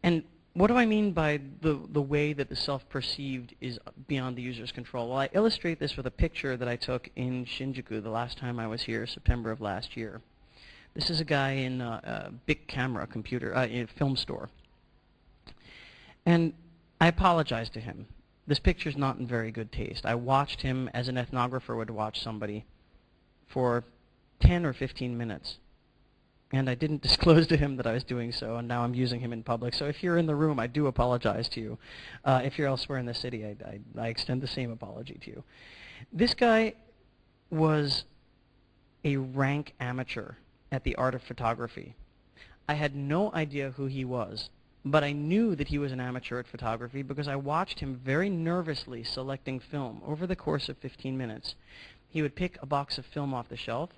And what do I mean by the way that the self-perceived is beyond the user's control? Well, I illustrate this with a picture that I took in Shinjuku the last time I was here, September of last year. This is a guy in a big camera computer, in a film store. And I apologized to him. This picture's not in very good taste. I watched him as an ethnographer would watch somebody for 10 or 15 minutes. And I didn't disclose to him that I was doing so, and now I'm using him in public. So if you're in the room, I do apologize to you. If you're elsewhere in the city, I extend the same apology to you. This guy was a rank amateur at the art of photography. I had no idea who he was, but I knew that he was an amateur at photography because I watched him very nervously selecting film over the course of 15 minutes. He would pick a box of film off the shelf.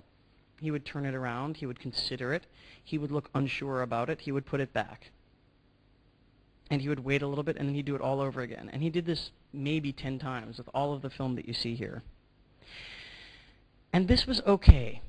He would turn it around, he would consider it, he would look unsure about it, he would put it back. And he would wait a little bit, and then he'd do it all over again. And he did this maybe 10 times with all of the film that you see here. And this was okay,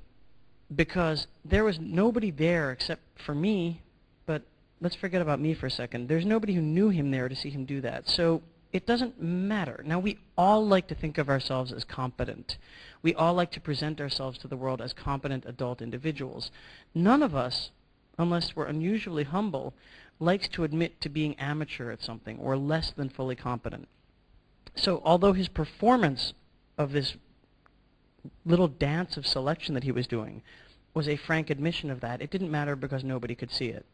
because there was nobody there except for me, but let's forget about me for a second. There's nobody who knew him there to see him do that. So it doesn't matter. Now, we all like to think of ourselves as competent. We all like to present ourselves to the world as competent adult individuals. None of us, unless we're unusually humble, likes to admit to being amateur at something or less than fully competent. So although his performance of this little dance of selection that he was doing was a frank admission of that, it didn't matter because nobody could see it.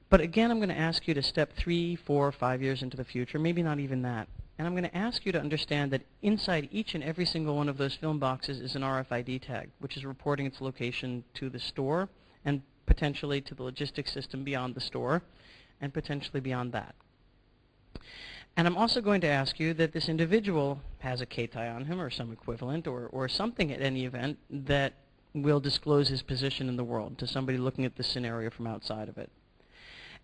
But again, I'm going to ask you to step 3, 4, 5 years into the future, maybe not even that. And I'm going to ask you to understand that inside each and every single one of those film boxes is an RFID tag, which is reporting its location to the store and potentially to the logistics system beyond the store and potentially beyond that. And I'm also going to ask you that this individual has a K-tie on him or some equivalent or something at any event that will disclose his position in the world to somebody looking at this scenario from outside of it.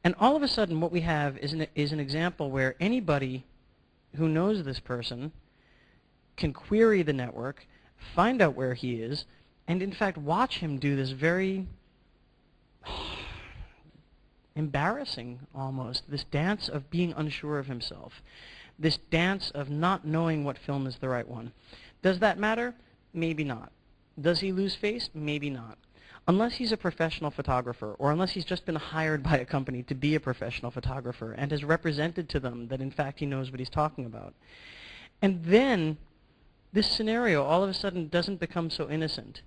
And all of a sudden what we have is an example where anybody who knows this person can query the network, find out where he is, and in fact watch him do this very embarrassing almost, this dance of being unsure of himself, this dance of not knowing what film is the right one. Does that matter? Maybe not. Does he lose face? Maybe not. Unless he's a professional photographer, or unless he's just been hired by a company to be a professional photographer and has represented to them that in fact he knows what he's talking about. And then this scenario all of a sudden doesn't become so innocent.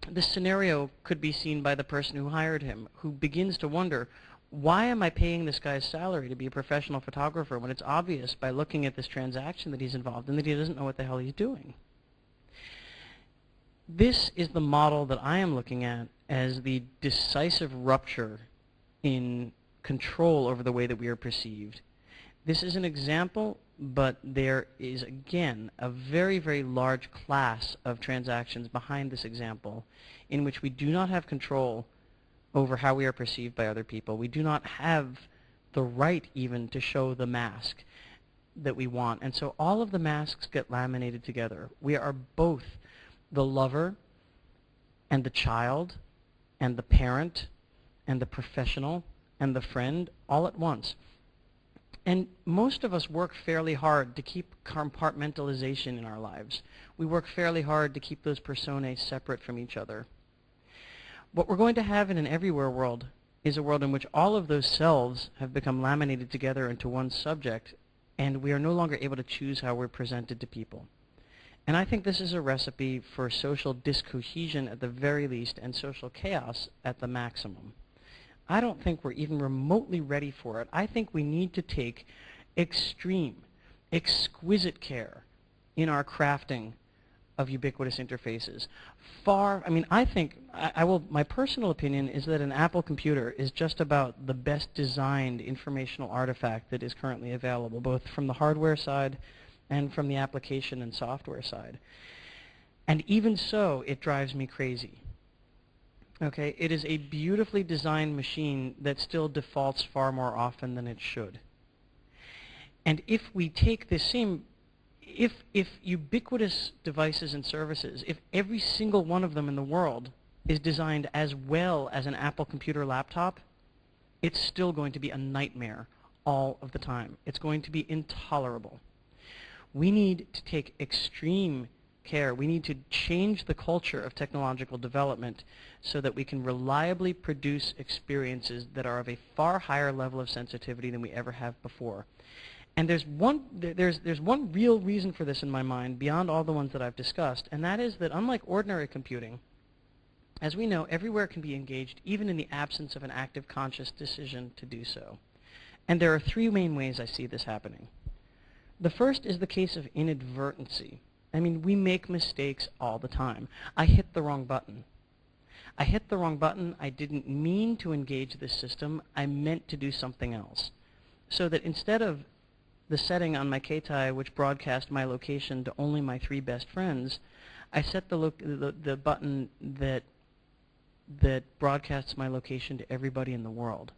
This scenario could be seen by the person who hired him, who begins to wonder, why am I paying this guy's salary to be a professional photographer when it's obvious by looking at this transaction that he's involved in that he doesn't know what the hell he's doing? This is the model that I am looking at as the decisive rupture in control over the way that we are perceived. This is an example, but there is, again, a very, very large class of transactions behind this example in which we do not have control over how we are perceived by other people. We do not have the right even to show the mask that we want. And so all of the masks get laminated together. We are both the lover and the child and the parent and the professional and the friend all at once. And most of us work fairly hard to keep compartmentalization in our lives. We work fairly hard to keep those personae separate from each other. What we're going to have in an everywhere world is a world in which all of those selves have become laminated together into one subject, and we are no longer able to choose how we're presented to people. And I think this is a recipe for social discohesion at the very least and social chaos at the maximum. I don't think we're even remotely ready for it. I think we need to take extreme, exquisite care in our crafting of ubiquitous interfaces. I think, my personal opinion is that an Apple computer is just about the best designed informational artifact that is currently available, both from the hardware side and from the application and software side. And even so, it drives me crazy. Okay, it is a beautifully designed machine that still defaults far more often than it should. And if we take this same, if ubiquitous devices and services, if every single one of them in the world is designed as well as an Apple computer laptop, it's still going to be a nightmare all of the time. It's going to be intolerable. We need to take extreme care. We need to change the culture of technological development so that we can reliably produce experiences that are of a far higher level of sensitivity than we ever have before. And there's one real reason for this in my mind beyond all the ones that I've discussed, and that is that unlike ordinary computing, as we know, everywhere can be engaged even in the absence of an active conscious decision to do so. And there are three main ways I see this happening. The first is the case of inadvertency. I mean, we make mistakes all the time. I hit the wrong button. I hit the wrong button. I didn't mean to engage this system. I meant to do something else. So that instead of the setting on my Keitai which broadcast my location to only my 3 best friends, I set the button that broadcasts my location to everybody in the world.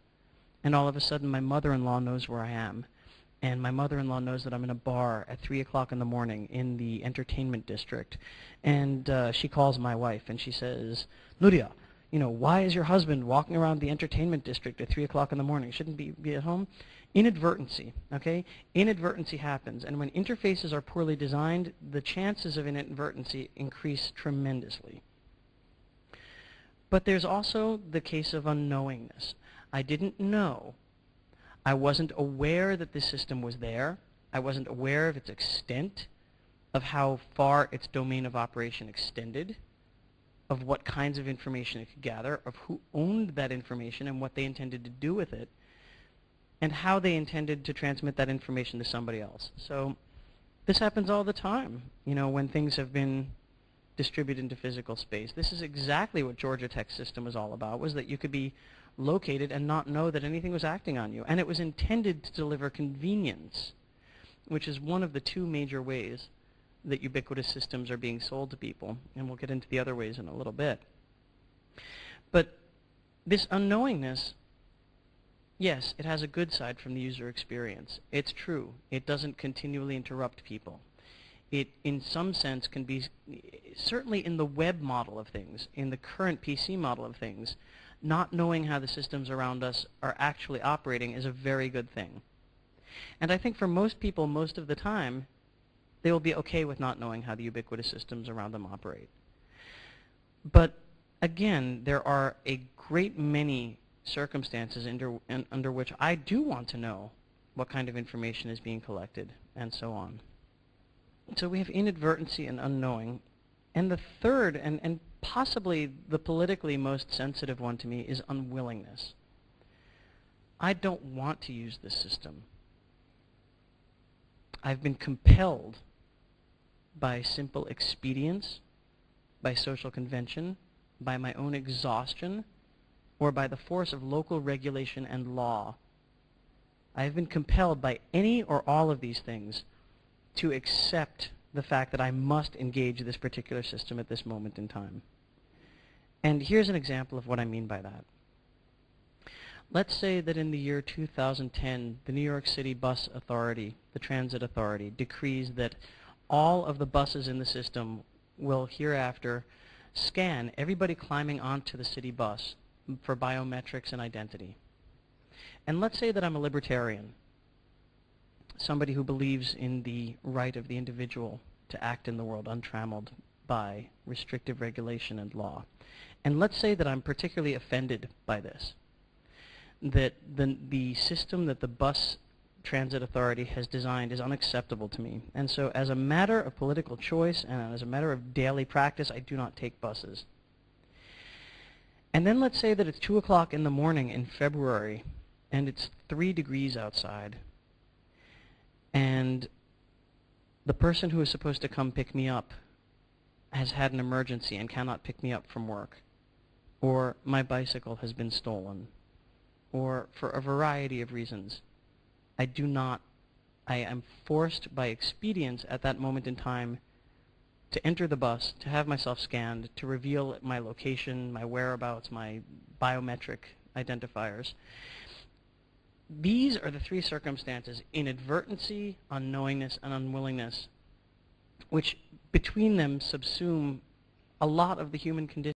And all of a sudden my mother-in-law knows where I am. And my mother-in-law knows that I'm in a bar at 3 o'clock in the morning in the entertainment district. And she calls my wife and she says, "Ludia, you know, why is your husband walking around the entertainment district at 3 o'clock in the morning? Shouldn't he be at home?" Inadvertency, okay? Inadvertency happens. And when interfaces are poorly designed, the chances of inadvertency increase tremendously. But there's also the case of unknowingness. I didn't know. I wasn't aware that this system was there. I wasn't aware of its extent, of how far its domain of operation extended, of what kinds of information it could gather, of who owned that information and what they intended to do with it, and how they intended to transmit that information to somebody else. So this happens all the time, you know, when things have been distributed into physical space. This is exactly what Georgia Tech's system was all about, was that you could be located and not know that anything was acting on you. And it was intended to deliver convenience, which is one of the 2 major ways that ubiquitous systems are being sold to people. And we'll get into the other ways in a little bit. But this unknowingness, yes, it has a good side from the user experience. It's true. It doesn't continually interrupt people. It, in some sense, can be, certainly in the web model of things, in the current PC model of things, not knowing how the systems around us are actually operating is a very good thing. And I think for most people, most of the time, they will be okay with not knowing how the ubiquitous systems around them operate. But again, there are a great many circumstances under which I do want to know what kind of information is being collected, and so on. So we have inadvertency and unknowing. And the third, and possibly the politically most sensitive one to me, is unwillingness. I don't want to use this system. I've been compelled by simple expedience, by social convention, by my own exhaustion, or by the force of local regulation and law. I have been compelled by any or all of these things to accept the fact that I must engage this particular system at this moment in time. And here's an example of what I mean by that. Let's say that in the year 2010, the New York City Bus Authority, the Transit Authority, decrees that all of the buses in the system will hereafter scan everybody climbing onto the city bus for biometrics and identity. And let's say that I'm a libertarian, somebody who believes in the right of the individual to act in the world untrammeled by restrictive regulation and law. And let's say that I'm particularly offended by this, that the system that the Bus Transit Authority has designed is unacceptable to me. And so as a matter of political choice and as a matter of daily practice, I do not take buses. And then let's say that it's 2 o'clock in the morning in February and it's 3 degrees outside, and the person who is supposed to come pick me up has had an emergency and cannot pick me up from work, or my bicycle has been stolen, or for a variety of reasons. I am forced by expedience at that moment in time to enter the bus, to have myself scanned, to reveal my location, my whereabouts, my biometric identifiers. These are the 3 circumstances: inadvertency, unknowingness, and unwillingness, which between them subsume a lot of the human condition.